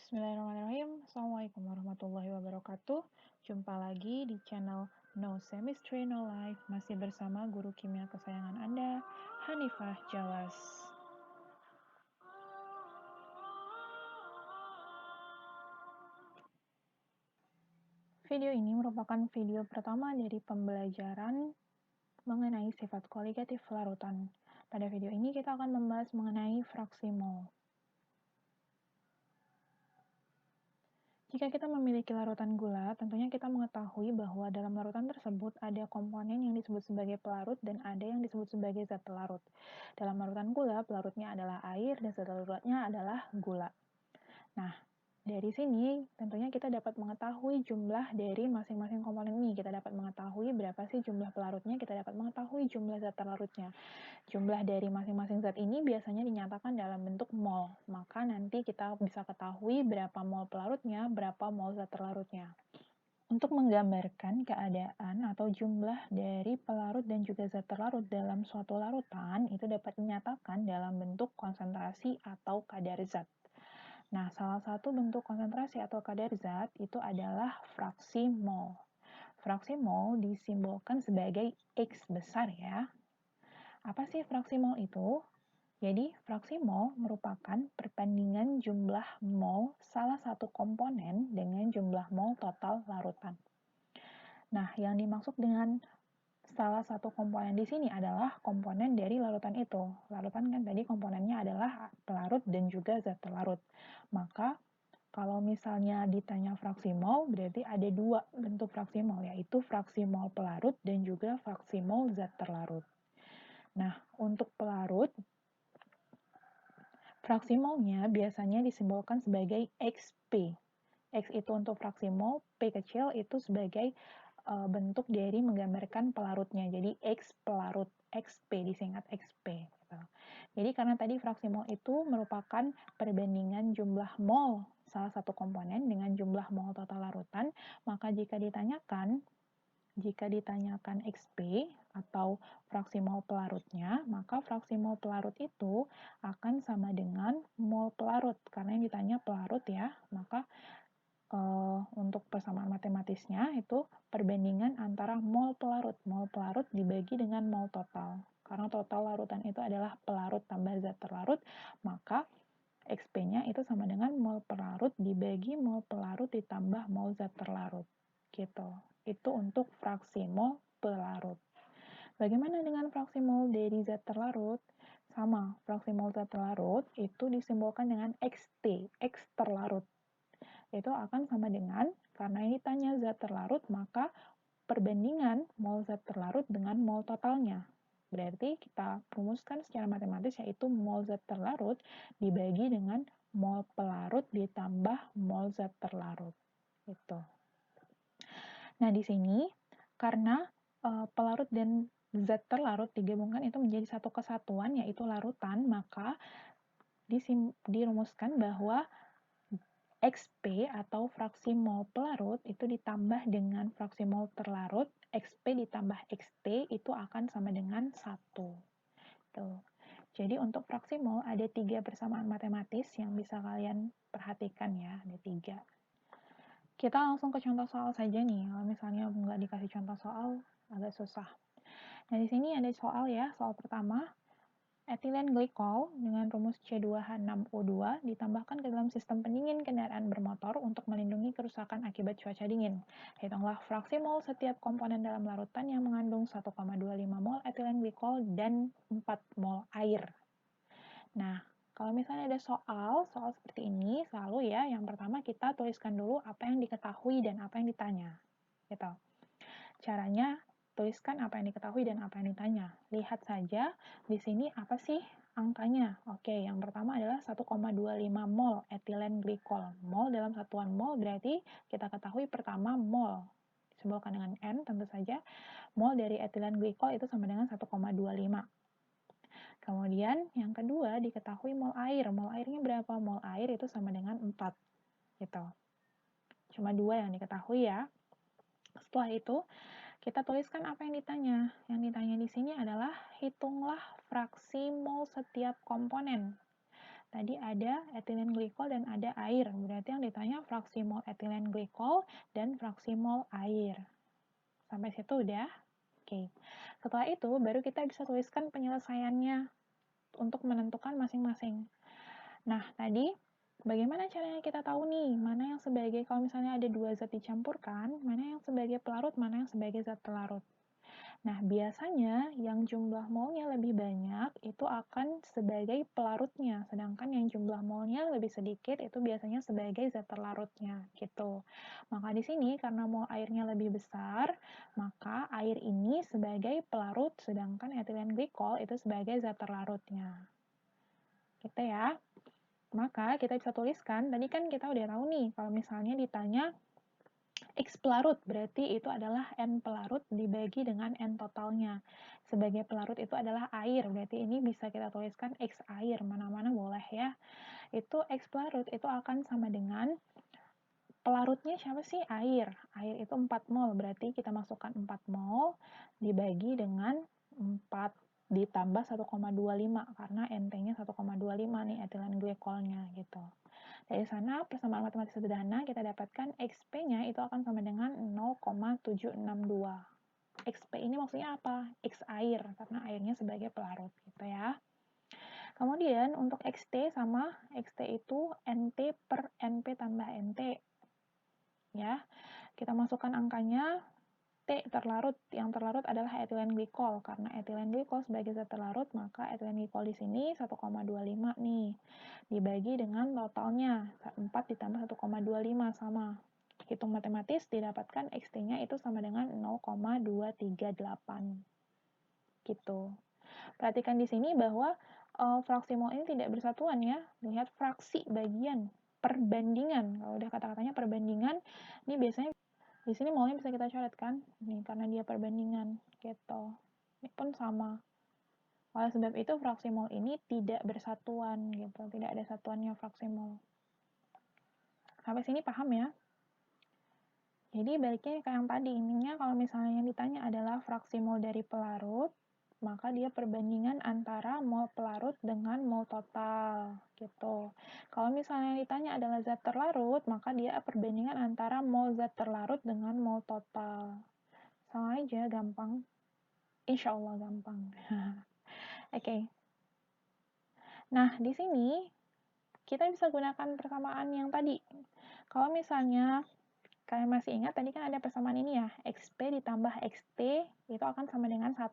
Bismillahirrahmanirrahim. Assalamualaikum warahmatullahi wabarakatuh. Jumpa lagi di channel No Chemistry No Life. Masih bersama guru kimia kesayangan Anda, Hanifah Jawas. Video ini merupakan video pertama dari pembelajaran mengenai sifat kualitatif larutan. Pada video ini kita akan membahas mengenai fraksi mol. Jika kita memiliki larutan gula, tentunya kita mengetahui bahwa dalam larutan tersebut ada komponen yang disebut sebagai pelarut dan ada yang disebut sebagai zat pelarut. Dalam larutan gula, pelarutnya adalah air dan zat pelarutnya adalah gula. Nah, dari sini tentunya kita dapat mengetahui jumlah dari masing-masing komponen ini. Kita dapat mengetahui berapa sih jumlah pelarutnya, kita dapat mengetahui jumlah zat pelarutnya. Jumlah dari masing-masing zat ini biasanya dinyatakan dalam bentuk mol. Maka nanti kita bisa ketahui berapa mol pelarutnya, berapa mol zat terlarutnya. Untuk menggambarkan keadaan atau jumlah dari pelarut dan juga zat terlarut dalam suatu larutan, itu dapat dinyatakan dalam bentuk konsentrasi atau kadar zat. Nah, salah satu bentuk konsentrasi atau kadar zat itu adalah fraksi mol. Fraksi mol disimbolkan sebagai X besar ya. Apa sih fraksi mol itu? Jadi, fraksi mol merupakan perbandingan jumlah mol salah satu komponen dengan jumlah mol total larutan. Nah, yang dimaksud dengan salah satu komponen di sini adalah komponen dari larutan itu. Larutan kan tadi komponennya adalah pelarut dan juga zat terlarut. Maka, kalau misalnya ditanya fraksi mol, berarti ada dua bentuk fraksi mol, yaitu fraksi mol pelarut dan juga fraksi mol zat terlarut. Nah, untuk pelarut, fraksi molnya biasanya disimbolkan sebagai XP. X itu untuk fraksi mol, P kecil itu sebagai bentuk dari menggambarkan pelarutnya. Jadi X pelarut, XP disingkat XP. Gitu. Jadi karena tadi fraksi mol itu merupakan perbandingan jumlah mol salah satu komponen dengan jumlah mol total larutan, maka jika ditanyakan XP atau fraksi mol pelarutnya, maka fraksi mol pelarut itu akan sama dengan mol pelarut. Karena yang ditanya pelarut ya, maka untuk persamaan matematisnya itu perbandingan antara mol pelarut. Mol pelarut dibagi dengan mol total. Karena total larutan itu adalah pelarut tambah zat terlarut, maka XP-nya itu sama dengan mol pelarut dibagi mol pelarut ditambah mol zat terlarut. Gitu. Itu untuk fraksi mol pelarut. Bagaimana dengan fraksi mol dari zat terlarut? Sama, fraksi mol zat terlarut itu disimbolkan dengan XT, X terlarut. Itu akan sama dengan, karena ini tanya zat terlarut, maka perbandingan mol zat terlarut dengan mol totalnya. Berarti kita rumuskan secara matematis yaitu mol zat terlarut dibagi dengan mol pelarut ditambah mol zat terlarut. Itu. Nah, di sini karena pelarut dan zat terlarut digabungkan itu menjadi satu kesatuan yaitu larutan, maka dirumuskan bahwa XP atau fraksi mol pelarut itu ditambah dengan fraksi mol terlarut, XP ditambah XT itu akan sama dengan 1. Tuh. Jadi untuk fraksi mol ada 3 persamaan matematis yang bisa kalian perhatikan ya, ada 3. Kita langsung ke contoh soal saja nih, kalau misalnya nggak dikasih contoh soal agak susah. Nah di sini ada soal ya, soal pertama. Etilen glikol dengan rumus C2H6O2 ditambahkan ke dalam sistem pendingin kendaraan bermotor untuk melindungi kerusakan akibat cuaca dingin. Hitunglah fraksi mol setiap komponen dalam larutan yang mengandung 1,25 mol etilen glikol dan 4 mol air. Nah, kalau misalnya ada soal seperti ini, selalu ya, yang pertama kita tuliskan dulu apa yang diketahui dan apa yang ditanya. Gitu. Caranya, tuliskan apa yang diketahui dan apa yang ditanya. Lihat saja di sini apa sih angkanya. Oke, yang pertama adalah 1,25 mol etilen glikol. Mol dalam satuan mol berarti kita ketahui pertama mol. Disimbolkan dengan N tentu saja. Mol dari etilen glikol itu sama dengan 1,25. Kemudian yang kedua diketahui mol air. Mol airnya berapa? Mol air itu sama dengan 4. Gitu. Cuma 2 yang diketahui ya. Setelah itu, kita tuliskan apa yang ditanya. Yang ditanya di sini adalah hitunglah fraksi mol setiap komponen. Tadi ada etilen glikol dan ada air. Berarti yang ditanya fraksi mol etilen glikol dan fraksi mol air. Sampai situ udah? Oke. Setelah itu baru kita bisa tuliskan penyelesaiannya untuk menentukan masing-masing. Nah, tadi bagaimana caranya kita tahu nih, mana yang sebagai, kalau misalnya ada dua zat dicampurkan, mana yang sebagai pelarut, mana yang sebagai zat pelarut. Nah, biasanya yang jumlah molnya lebih banyak itu akan sebagai pelarutnya, sedangkan yang jumlah molnya lebih sedikit itu biasanya sebagai zat terlarutnya, gitu. Maka di sini karena mol airnya lebih besar, maka air ini sebagai pelarut, sedangkan etilen glikol itu sebagai zat terlarutnya. Gitu ya. Maka kita bisa tuliskan, tadi kan kita udah tahu nih, kalau misalnya ditanya X pelarut, berarti itu adalah N pelarut dibagi dengan N totalnya. Sebagai pelarut itu adalah air, berarti ini bisa kita tuliskan X air, mana-mana boleh ya. Itu X pelarut itu akan sama dengan, pelarutnya siapa sih? Air. Air itu 4 mol, berarti kita masukkan 4 mol dibagi dengan 4 ditambah 1,25, karena NT-nya 1,25 nih etilen glikolnya gitu. Dari sana, persamaan matematis sederhana, kita dapatkan XP-nya itu akan sama dengan 0,762. XP ini maksudnya apa? X air, karena airnya sebagai pelarut, gitu ya. Kemudian, untuk XT sama, XT itu NT per NP tambah NT. Ya, kita masukkan angkanya, T terlarut, yang terlarut adalah etilen glikol. Karena etilen glikol sebagai zat terlarut, maka etilen glikol di sini 1,25 nih. Dibagi dengan totalnya, 4 ditambah 1,25 sama. Hitung matematis, didapatkan XT-nya itu sama dengan 0,238. Gitu. Perhatikan di sini bahwa fraksi mol ini tidak bersatuan ya. Lihat fraksi, bagian, perbandingan. Kalau udah kata-katanya perbandingan, ini biasanya di sini molnya bisa kita coret kan, nih karena dia perbandingan gitu. Ini pun sama. Oleh sebab itu fraksi mol ini tidak bersatuan gitu, tidak ada satuannya fraksi mol. Sampai sini paham ya? Jadi baliknya kayak yang tadi, intinya kalau misalnya yang ditanya adalah fraksi mol dari pelarut, maka dia perbandingan antara mol pelarut dengan mol total gitu. Kalau misalnya yang ditanya adalah zat terlarut, maka dia perbandingan antara mol zat terlarut dengan mol total. Sama aja, gampang. Insya Allah gampang. Oke. Nah, di sini kita bisa gunakan persamaan yang tadi. Kalau misalnya kalian masih ingat, tadi kan ada persamaan ini ya, XP ditambah XT itu akan sama dengan 1,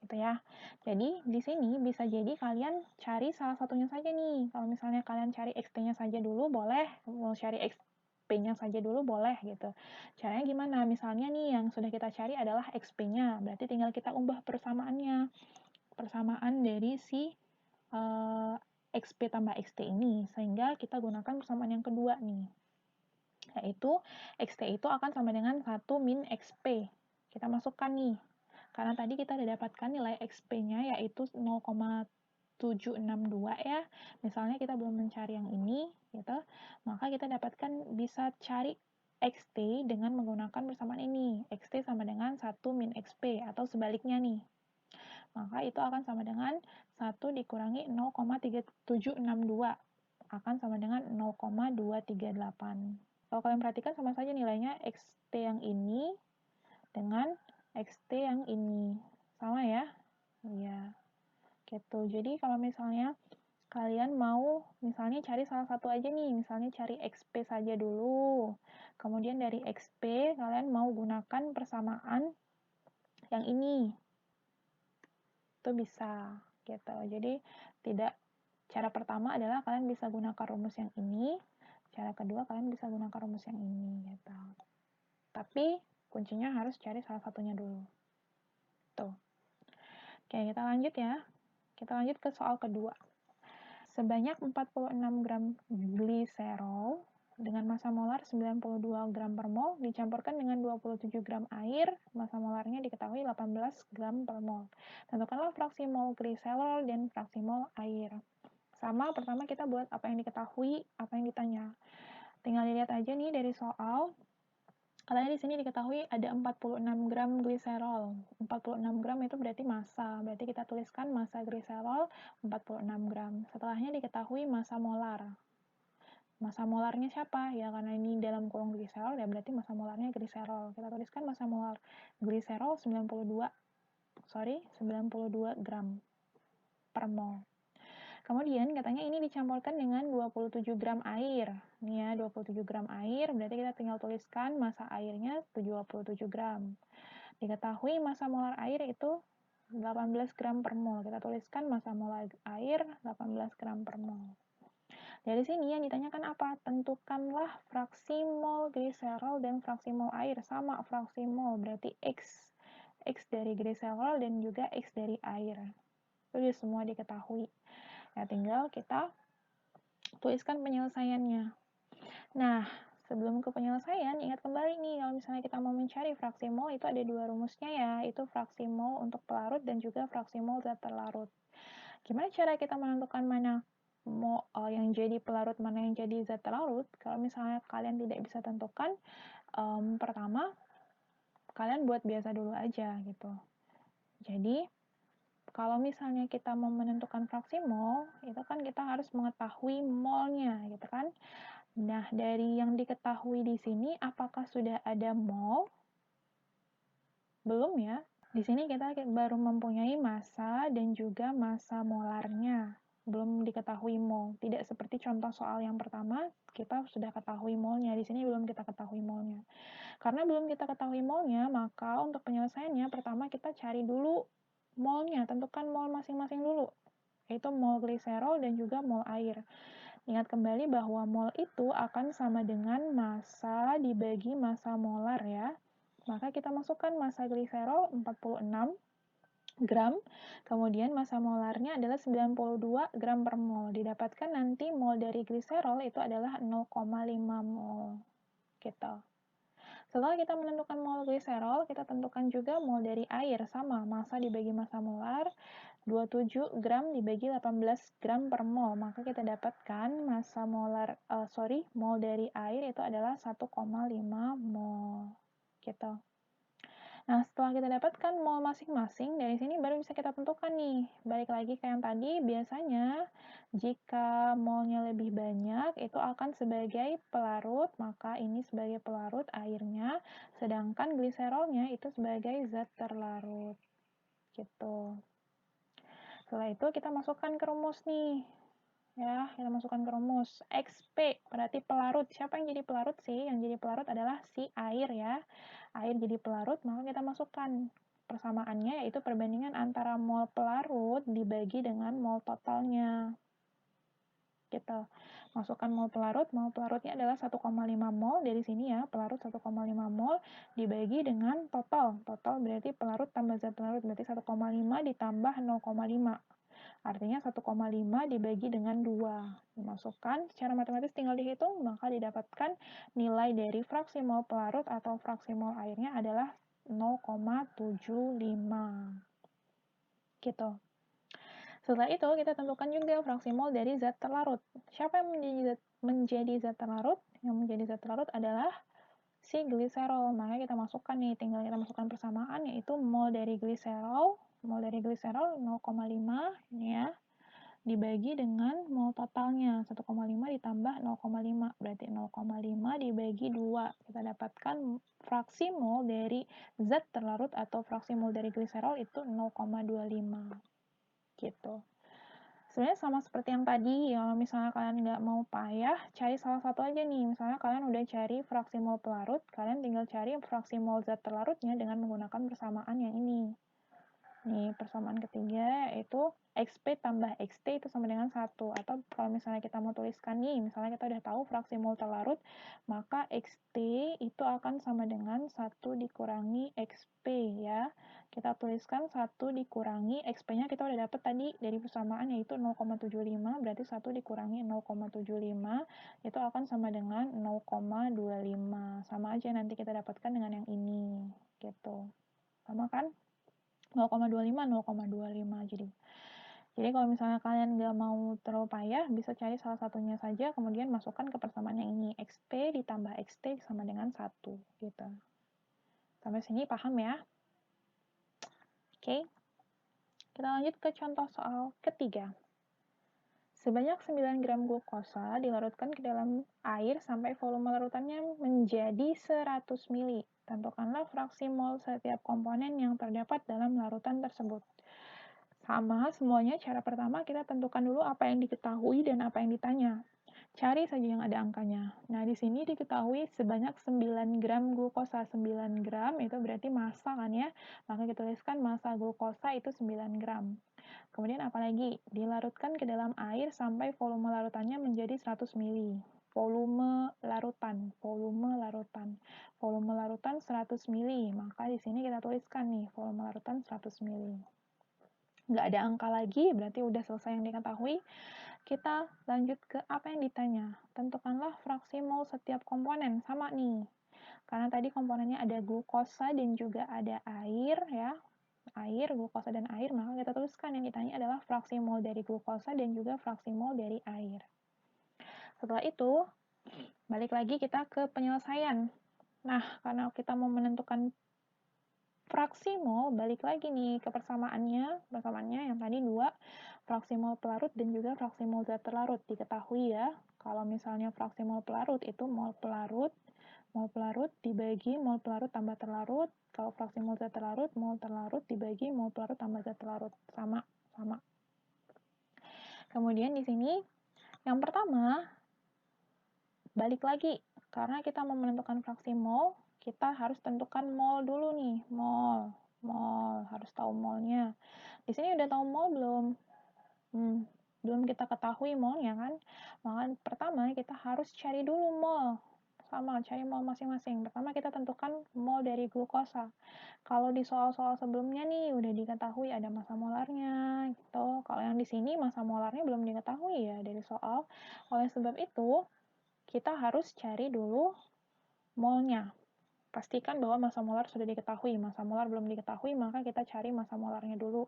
gitu ya. Jadi, di sini bisa jadi kalian cari salah satunya saja nih. Kalau misalnya kalian cari XT-nya saja dulu, boleh. Mau cari XP-nya saja dulu, boleh gitu. Caranya gimana? Misalnya nih, yang sudah kita cari adalah XP-nya. Berarti tinggal kita ubah persamaannya. Persamaan dari si XP tambah XT ini. Sehingga kita gunakan persamaan yang kedua nih, yaitu XT itu akan sama dengan 1 min XP. Kita masukkan nih, karena tadi kita udah dapatkan nilai XP-nya yaitu 0,762 ya. Misalnya kita belum mencari yang ini, gitu, maka kita dapatkan bisa cari XT dengan menggunakan persamaan ini. XT sama dengan 1 min XP, atau sebaliknya nih. Maka itu akan sama dengan 1 dikurangi 0,3762 akan sama dengan 0,238. Kalau kalian perhatikan sama saja nilainya XT yang ini dengan XT yang ini. Sama ya? Iya. Gitu. Jadi kalau misalnya kalian mau misalnya cari salah satu aja nih, misalnya cari XP saja dulu. Kemudian dari XP kalian mau gunakan persamaan yang ini. Itu bisa gitu. Jadi tidak, cara pertama adalah kalian bisa gunakan rumus yang ini, cara kedua kalian bisa gunakan rumus yang ini gitu. Tapi kuncinya harus cari salah satunya dulu. Tuh. Oke, kita lanjut ya. Kita lanjut ke soal kedua. Sebanyak 46 gram gliserol dengan massa molar 92 gram per mol dicampurkan dengan 27 gram air, massa molarnya diketahui 18 gram per mol. Tentukanlah fraksi mol gliserol dan fraksi mol air. Sama, pertama kita buat apa yang diketahui, apa yang ditanya. Tinggal dilihat aja nih dari soal, Katanya di sini diketahui ada 46 gram gliserol. 46 gram itu berarti massa. Berarti kita tuliskan massa gliserol 46 gram. Setelahnya diketahui massa molar. Massa molarnya siapa? Ya karena ini dalam kurung gliserol ya berarti massa molarnya gliserol. Kita tuliskan massa molar gliserol 92 gram per mol. Kemudian katanya ini dicampurkan dengan 27 gram air. Nih ya, 27 gram air, berarti kita tinggal tuliskan massa airnya 27 gram. Diketahui massa molar air itu 18 gram per mol. Kita tuliskan massa molar air 18 gram per mol. Dari sini yang ditanyakan apa? Tentukanlah fraksi mol gliserol dan fraksi mol air. Sama fraksi mol, berarti X. X dari gliserol dan juga X dari air. Itu semua diketahui. Ya, tinggal kita tuliskan penyelesaiannya. Nah, sebelum ke penyelesaian, ingat kembali nih, kalau misalnya kita mau mencari fraksi mol, itu ada dua rumusnya ya, itu fraksi mol untuk pelarut dan juga fraksi mol zat terlarut. Gimana cara kita menentukan mana mol yang jadi pelarut, mana yang jadi zat terlarut? Kalau misalnya kalian tidak bisa tentukan, pertama, kalian buat biasa dulu aja gitu. Jadi, kalau misalnya kita mau menentukan fraksi mol, itu kan kita harus mengetahui molnya, gitu kan. Nah, dari yang diketahui di sini, apakah sudah ada mol? Belum ya. Di sini kita baru mempunyai massa dan juga massa molarnya. Belum diketahui mol. Tidak seperti contoh soal yang pertama, kita sudah ketahui molnya. Di sini belum kita ketahui molnya. Karena belum kita ketahui molnya, maka untuk penyelesaiannya, pertama kita cari dulu molnya, tentukan mol masing-masing dulu, yaitu mol gliserol dan juga mol air. Ingat kembali bahwa mol itu akan sama dengan massa dibagi massa molar ya. Maka kita masukkan massa gliserol 46 gram, kemudian massa molarnya adalah 92 gram per mol. Didapatkan nanti mol dari gliserol itu adalah 0,5 mol. Gitu. Setelah kita menentukan mol gliserol, kita tentukan juga mol dari air, sama, massa dibagi massa molar, 27 gram dibagi 18 gram per mol, maka kita dapatkan massa molar, mol dari air itu adalah 1,5 mol, gitu. Nah, setelah kita dapatkan mol masing-masing, dari sini baru bisa kita tentukan nih. Balik lagi ke yang tadi, biasanya jika molnya lebih banyak, itu akan sebagai pelarut, maka ini sebagai pelarut airnya, sedangkan gliserolnya itu sebagai zat terlarut. Gitu. Setelah itu kita masukkan ke rumus nih. Ya, kita masukkan ke rumus. XP berarti pelarut. Siapa yang jadi pelarut sih? Yang jadi pelarut adalah si air ya. Air jadi pelarut, maka kita masukkan persamaannya, yaitu perbandingan antara mol pelarut dibagi dengan mol totalnya. Gitu. Masukkan mol pelarutnya adalah 1,5 mol, dari sini ya, pelarut 1,5 mol dibagi dengan total. Total berarti pelarut tambah zat pelarut, berarti 1,5 ditambah 0,5. Artinya 1,5 dibagi dengan 2. Dimasukkan, secara matematis tinggal dihitung, maka didapatkan nilai dari fraksi mol pelarut atau fraksi mol airnya adalah 0,75. Gitu. Setelah itu, kita tentukan juga fraksi mol dari zat terlarut. Siapa yang menjadi zat terlarut? Yang menjadi zat terlarut adalah si gliserol. Maka kita masukkan nih, tinggal kita masukkan persamaan, yaitu mol dari gliserol. Mol dari gliserol 0,5, ini ya, dibagi dengan mol totalnya 1,5 ditambah 0,5 berarti 0,5 dibagi 2, kita dapatkan fraksi mol dari zat terlarut atau fraksi mol dari gliserol itu 0,25 gitu. Sebenarnya sama seperti yang tadi, kalau misalnya kalian nggak mau payah, cari salah satu aja nih. Misalnya kalian udah cari fraksi mol pelarut, kalian tinggal cari fraksi mol zat terlarutnya dengan menggunakan persamaan yang ini. Nih, persamaan ketiga yaitu XP tambah XT itu sama dengan 1. Atau kalau misalnya kita mau tuliskan nih, misalnya kita udah tahu fraksi mol terlarut, maka XT itu akan sama dengan 1 dikurangi XP ya. Kita tuliskan 1 dikurangi XP-nya kita udah dapat tadi dari persamaan yaitu 0,75, berarti 1 dikurangi 0,75 itu akan sama dengan 0,25. Sama aja nanti kita dapatkan dengan yang ini, gitu. Sama kan? 0,25 jadi Jadi kalau misalnya kalian nggak mau terlalu payah, bisa cari salah satunya saja, kemudian masukkan ke persamaan yang ini. XP ditambah XT sama dengan 1. Gitu. Sampai sini paham ya? Oke. Kita lanjut ke contoh soal ketiga. Sebanyak 9 gram glukosa dilarutkan ke dalam air sampai volume larutannya menjadi 100 ml. Tentukanlah fraksi mol setiap komponen yang terdapat dalam larutan tersebut. Sama semuanya, cara pertama kita tentukan dulu apa yang diketahui dan apa yang ditanya. Cari saja yang ada angkanya. Nah, di sini diketahui sebanyak 9 gram glukosa. 9 gram itu berarti massa kan ya. Maka kita tuliskan massa glukosa itu 9 gram. Kemudian apalagi? Dilarutkan ke dalam air sampai volume larutannya menjadi 100 ml. Volume larutan, volume larutan. Volume larutan 100 ml. Maka di sini kita tuliskan nih, volume larutan 100 ml. Nggak ada angka lagi, berarti udah selesai yang diketahui. Kita lanjut ke apa yang ditanya. Tentukanlah fraksi mol setiap komponen. Sama nih. Karena tadi komponennya ada glukosa dan juga ada air ya. Air, glukosa dan air, maka kita tuliskan yang ditanya adalah fraksi mol dari glukosa dan juga fraksi mol dari air. Setelah itu, balik lagi kita ke penyelesaian. Nah, karena kita mau menentukan fraksi mol, balik lagi nih ke persamaannya yang tadi 2, fraksi mol pelarut dan juga fraksi mol zat terlarut. Diketahui ya, kalau misalnya fraksi mol pelarut itu mol pelarut dibagi mol pelarut tambah terlarut. Kalau fraksi mol zat terlarut, mol terlarut dibagi mol pelarut tambah zat terlarut. Sama. Kemudian di sini, yang pertama, balik lagi. Karena kita mau menentukan fraksi mol, kita harus tentukan mol dulu nih. Mol, harus tahu molnya. Di sini udah tahu mol belum? Belum kita ketahui molnya kan? Maka pertama kita harus cari dulu mol. Sama, cari mol masing-masing. Pertama kita tentukan mol dari glukosa. Kalau di soal-soal sebelumnya nih udah diketahui ada massa molarnya gitu. Kalau yang di sini massa molarnya belum diketahui ya dari soal. Oleh sebab itu, kita harus cari dulu molnya. Pastikan bahwa massa molar sudah diketahui. Massa molar belum diketahui, maka kita cari massa molarnya dulu.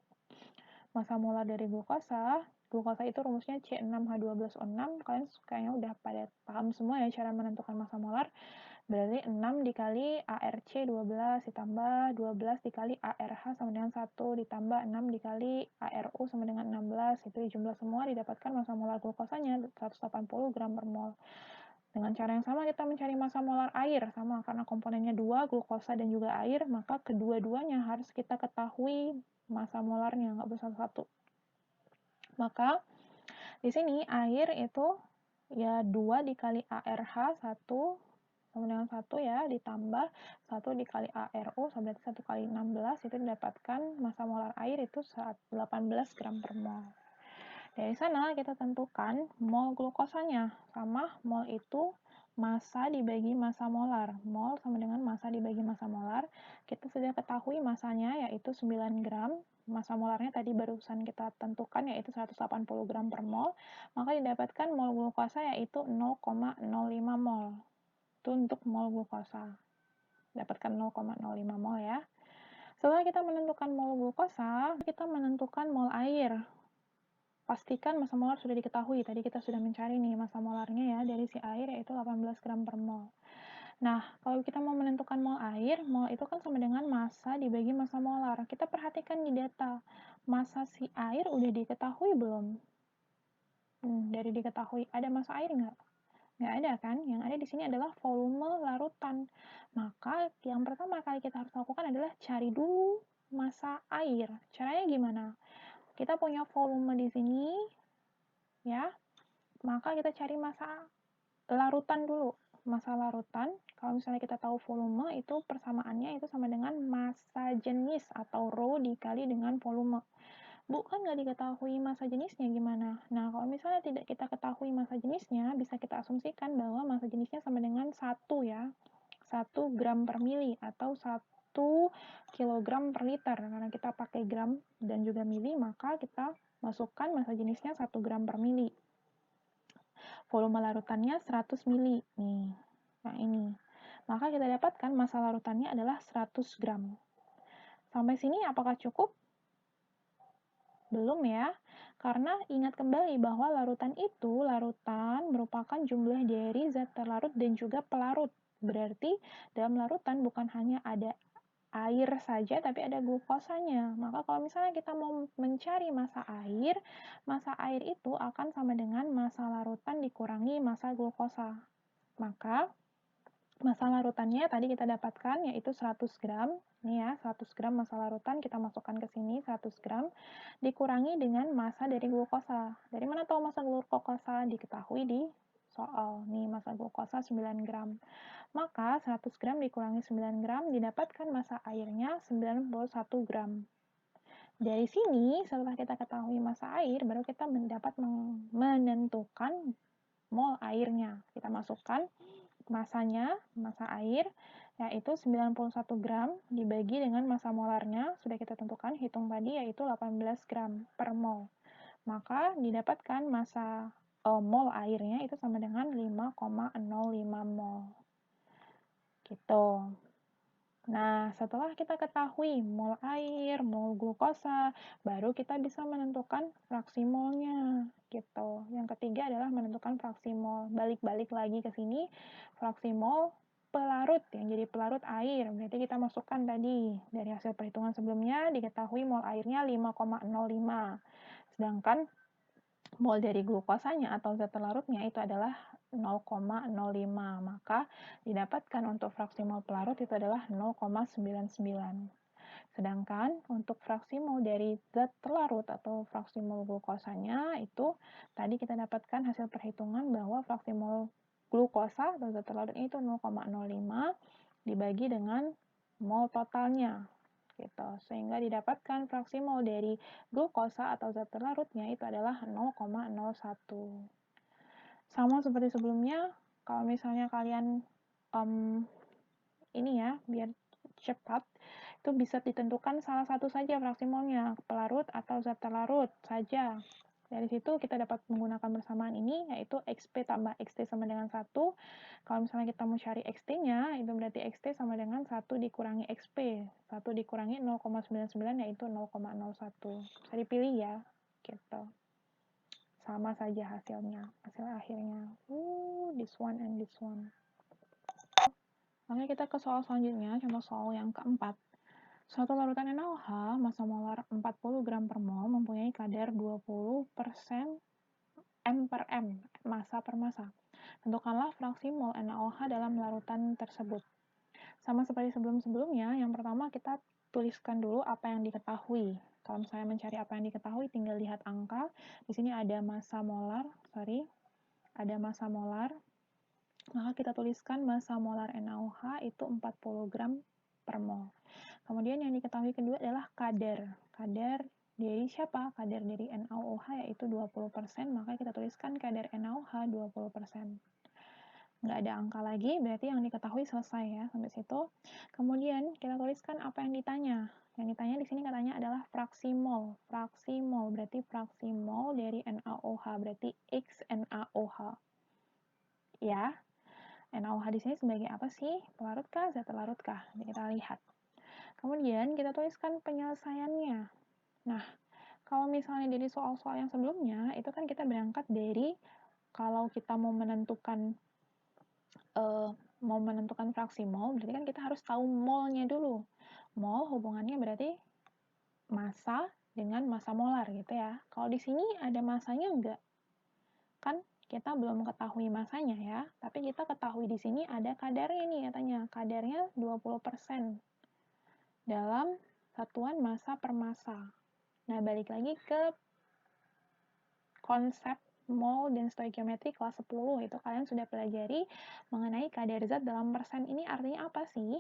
Massa molar dari glukosa itu rumusnya C6H12O6. Kalian kayaknya udah pada paham semua ya cara menentukan massa molar. Berarti 6 dikali ARC 12 ditambah 12 dikali ARH sama dengan 1 ditambah 6 dikali ARU sama dengan 16. Itu dijumlah semua didapatkan massa molar glukosanya 180 gram per mol. Dengan cara yang sama kita mencari massa molar air. Sama, karena komponennya 2, glukosa dan juga air, maka kedua-duanya harus kita ketahui massa molarnya, nggak bisa satu. Maka di sini air itu ya 2 dikali ARH 1 sama dengan 1 ya, ditambah 1 dikali ARU, berarti 1 kali 16, itu didapatkan massa molar air itu 18 gram per mol. Dari sana kita tentukan mol glukosanya, sama mol itu massa dibagi massa molar. Mol sama dengan massa dibagi massa molar. Kita sudah ketahui massanya yaitu 9 gram. Massa molarnya tadi barusan kita tentukan yaitu 180 gram per mol. Maka didapatkan mol glukosa yaitu 0,05 mol. Itu untuk mol glukosa. Dapatkan 0,05 mol ya. Setelah kita menentukan mol glukosa, kita menentukan mol air. Pastikan massa molar sudah diketahui. Tadi kita sudah mencari nih massa molarnya ya dari si air yaitu 18 gram per mol. Nah, kalau kita mau menentukan mol air, mol itu kan sama dengan massa dibagi massa molar. Kita perhatikan di data. Massa si air udah diketahui belum? Dari diketahui, ada massa air nggak? Nggak ada kan? Yang ada di sini adalah volume larutan. Maka yang pertama kali kita harus lakukan adalah cari dulu massa air. Caranya gimana? Kita punya volume di sini, ya, maka kita cari massa larutan dulu. Massa larutan, kalau misalnya kita tahu volume, itu persamaannya itu sama dengan massa jenis atau rho dikali dengan volume. Bu, kan nggak diketahui massa jenisnya gimana? Nah, kalau misalnya tidak kita ketahui massa jenisnya, bisa kita asumsikan bahwa massa jenisnya sama dengan 1 ya. 1 gram per mili atau 1 kilogram per liter. Karena kita pakai gram dan juga mili, maka kita masukkan massa jenisnya 1 gram per mili. Volume larutannya 100 mili. Nih, nah ini. Maka kita dapatkan massa larutannya adalah 100 gram. Sampai sini apakah cukup? Belum ya, Karena ingat kembali bahwa larutan itu, larutan merupakan jumlah dari zat terlarut dan juga pelarut. Berarti dalam larutan bukan hanya ada air saja, tapi ada glukosanya. Maka kalau misalnya kita mau mencari massa air itu akan sama dengan massa larutan dikurangi massa glukosa. Maka massa larutannya tadi kita dapatkan yaitu 100 gram. Ini ya, 100 gram massa larutan kita masukkan ke sini, 100 gram dikurangi dengan massa dari glukosa. Dari mana tahu massa glukosa? Diketahui di soal. Nih, massa glukosa 9 gram. Maka 100 gram dikurangi 9 gram didapatkan massa airnya 91 gram. Dari sini, setelah kita ketahui massa air, baru kita dapat menentukan mol airnya. Kita masukkan massanya, massa air, yaitu 91 gram dibagi dengan massa molarnya, sudah kita tentukan, hitung tadi, yaitu 18 gram per mol. Maka didapatkan massa mol airnya itu sama dengan 5,05 mol. Gitu. Nah, setelah kita ketahui mol air, mol glukosa, baru kita bisa menentukan fraksi molnya. Gitu. Yang ketiga adalah menentukan fraksi mol. Balik-balik lagi ke sini, fraksi mol pelarut, yang jadi pelarut air. Berarti kita masukkan tadi, dari hasil perhitungan sebelumnya, diketahui mol airnya 5,05. Sedangkan mol dari glukosanya atau zat terlarutnya itu adalah 0,05, maka didapatkan untuk fraksi mol pelarut itu adalah 0,99. Sedangkan untuk fraksi mol dari zat terlarut atau fraksi mol glukosanya itu tadi kita dapatkan hasil perhitungan bahwa fraksi mol glukosa atau zat terlarutnya itu 0,05 dibagi dengan mol totalnya gitu. Sehingga didapatkan fraksi mol dari glukosa atau zat terlarutnya itu adalah 0,01. Sama seperti sebelumnya, kalau misalnya kalian ini ya, biar cepat, itu bisa ditentukan salah satu saja fraksi molnya, pelarut atau zat terlarut saja. Dari situ kita dapat menggunakan persamaan ini, yaitu XP tambah XT sama dengan 1. Kalau misalnya kita mau cari XT-nya, itu berarti XT sama dengan 1 dikurangi XP. 1 dikurangi 0,99 yaitu 0,01. Bisa dipilih ya, gitu. Sama saja hasilnya, hasil akhirnya. This one and this one. Oke, kita ke soal selanjutnya, contoh soal yang keempat. Suatu larutan NaOH, massa molar 40 gram per mol, mempunyai kadar 20% M per M, massa per massa. Tentukanlah fraksi mol NaOH dalam larutan tersebut. Sama seperti sebelum-sebelumnya, yang pertama kita tuliskan dulu apa yang diketahui. Kalau misalnya mencari apa yang diketahui, tinggal lihat angka. Di sini ada massa molar, ada massa molar. Maka kita tuliskan massa molar NaOH itu 40 gram per mol. Kemudian yang diketahui kedua adalah kadar. Kadar dari siapa? Kadar dari NaOH yaitu 20%, maka kita tuliskan kadar NaOH 20%. Nggak ada angka lagi, berarti yang diketahui selesai ya, sampai situ. Kemudian kita tuliskan apa yang ditanya. Yang ditanya di sini katanya adalah fraksi mol. Fraksi mol berarti fraksi mol dari NaOH, berarti X NaOH. Ya, NaOH di sini sebagai apa sih? Pelarut kah? Zat terlarut kah? Jadi kita lihat. Kemudian kita tuliskan penyelesaiannya. Nah, kalau misalnya dari soal-soal yang sebelumnya, itu kan kita berangkat dari kalau kita mau menentukan fraksi mol, berarti kan kita harus tahu molnya dulu. Mol hubungannya berarti massa dengan massa molar gitu ya. Kalau di sini ada massanya enggak? Kan kita belum ketahui massanya ya, tapi kita ketahui di sini ada kadarnya nih katanya. Kadarnya 20% dalam satuan massa per massa. Nah, balik lagi ke konsep mol dan stoikiometri kelas 10, itu kalian sudah pelajari mengenai kadar zat dalam persen ini artinya apa sih?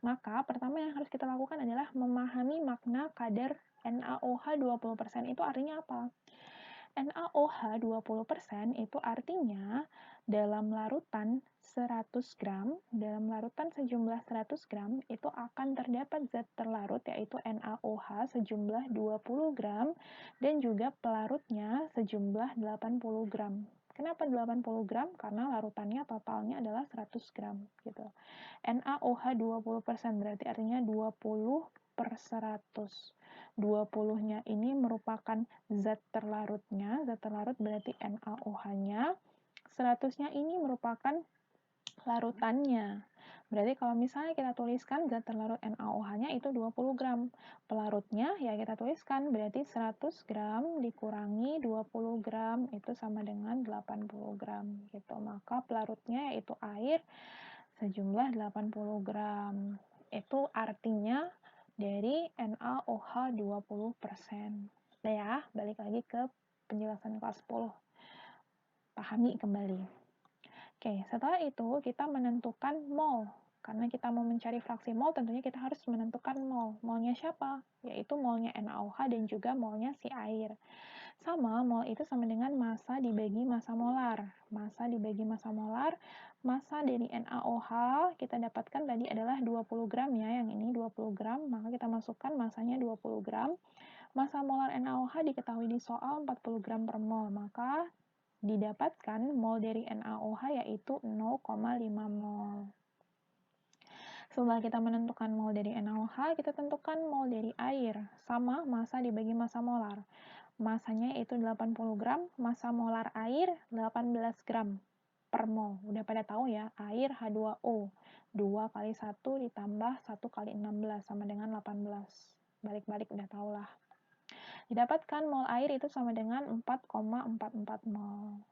Maka pertama yang harus kita lakukan adalah memahami makna kadar NaOH 20% itu artinya apa? NaOH 20% itu artinya dalam larutan 100 gram, dalam larutan sejumlah 100 gram, itu akan terdapat zat terlarut yaitu NaOH sejumlah 20 gram dan juga pelarutnya sejumlah 80 gram. Kenapa 80 gram? Karena larutannya totalnya adalah 100 gram gitu. NaOH 20% berarti artinya 20 per 100. 20-nya ini merupakan zat terlarutnya, zat terlarut berarti NaOH-nya, 100-nya ini merupakan larutannya. Berarti kalau misalnya kita tuliskan zat terlarut NaOH-nya itu 20 gram. Pelarutnya ya kita tuliskan berarti 100 gram dikurangi 20 gram itu sama dengan 80 gram gitu. Maka pelarutnya yaitu air sejumlah 80 gram. Itu artinya dari NaOH 20%. Nah ya, balik lagi ke penjelasan kelas 10. Pahami kembali. Oke, setelah itu kita menentukan mol. Karena kita mau mencari fraksi mol, tentunya kita harus menentukan mol. Molnya siapa? Yaitu molnya NaOH dan juga molnya si air. Sama, mol itu sama dengan massa dibagi massa molar. Massa dibagi massa molar, massa dari NaOH kita dapatkan tadi adalah 20 gram ya, yang ini 20 gram, maka kita masukkan massanya 20 gram. Massa molar NaOH diketahui di soal 40 gram per mol, maka didapatkan mol dari NaOH yaitu 0,5 mol. Setelah kita menentukan mol dari NaOH, kita tentukan mol dari air, sama massa dibagi massa molar. Massanya yaitu 80 gram, massa molar air 18 gram per mol. Udah pada tahu ya, air H2O. 2 kali 1 ditambah 1 kali 16 sama dengan 18. Balik-balik udah tau lah. Didapatkan mol air itu sama dengan 4,44 mol.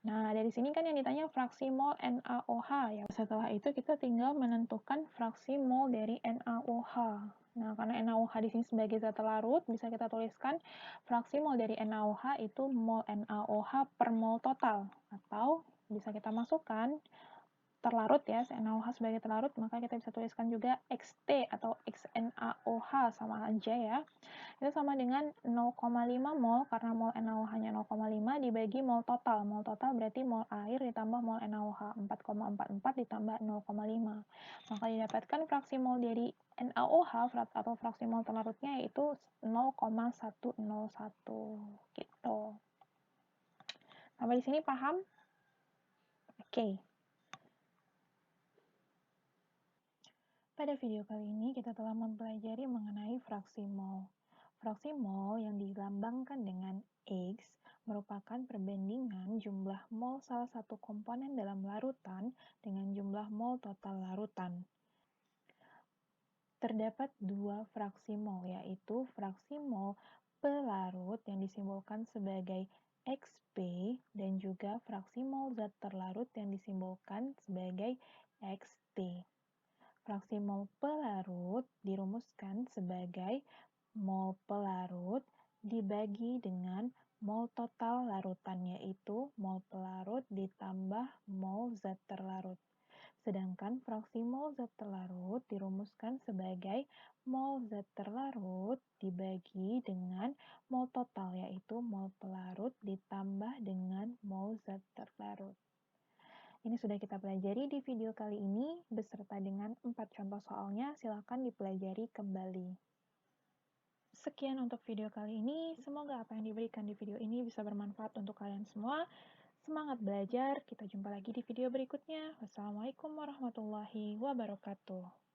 Nah, dari sini kan yang ditanya fraksi mol NaOH ya. Setelah itu kita tinggal menentukan fraksi mol dari NaOH. Nah, karena NaOH di sini sebagai zat terlarut, bisa kita tuliskan fraksi mol dari NaOH itu mol NaOH per mol total. Atau bisa kita masukkan terlarut ya, NaOH sebagai terlarut, maka kita bisa tuliskan juga XT atau XNaOH sama aja ya. Itu sama dengan 0,5 mol, karena mol NaOH-nya 0,5 dibagi mol total. Mol total berarti mol air ditambah mol NaOH, 4,44 ditambah 0,5. Maka didapatkan fraksi mol dari NaOH atau fraksi mol terlarutnya yaitu 0,101 gitu. Sampai di sini paham? Oke. Pada video kali ini kita telah mempelajari mengenai fraksi mol. Fraksi mol yang dilambangkan dengan X merupakan perbandingan jumlah mol salah satu komponen dalam larutan dengan jumlah mol total larutan. Terdapat dua fraksi mol, yaitu fraksi mol pelarut yang disimbolkan sebagai XP dan juga fraksi mol zat terlarut yang disimbolkan sebagai XT. Fraksi mol pelarut dirumuskan sebagai mol pelarut dibagi dengan mol total larutan, yaitu mol pelarut ditambah mol zat terlarut. Sedangkan fraksi mol zat terlarut dirumuskan sebagai mol zat terlarut dibagi dengan mol total, yaitu mol pelarut ditambah dengan mol zat terlarut. Ini sudah kita pelajari di video kali ini, beserta dengan 4 contoh soalnya, silakan dipelajari kembali. Sekian untuk video kali ini, semoga apa yang diberikan di video ini bisa bermanfaat untuk kalian semua. Semangat belajar, kita jumpa lagi di video berikutnya. Wassalamualaikum warahmatullahi wabarakatuh.